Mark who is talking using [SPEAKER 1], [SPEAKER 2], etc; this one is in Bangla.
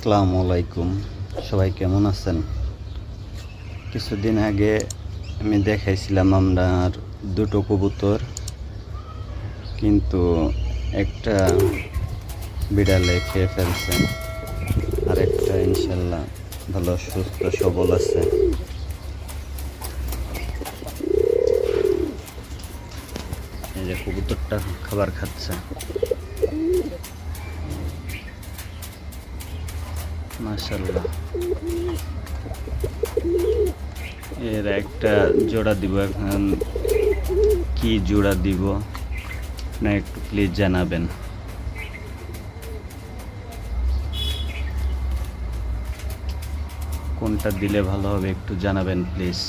[SPEAKER 1] আসসালামু আলাইকুম। সবাই কেমন আছেন? কিছুদিন আগে আমি দেখাইছিলাম আমার দুটো কবুতর, কিন্তু একটা বিড়ালে খেয়ে ফেলছে, আর একটা ইনশাল্লাহ ভালো সুস্থ সবল আছে। এই যে কবুতরটা খাবার খাচ্ছে, মাশাআল্লাহ। এর একটা জোড়া দিব, এখন কি জোড়া দিব না একটু প্লিজ জানাবেন। কোনটা দিলে ভালো হবে একটু জানাবেন প্লিজ।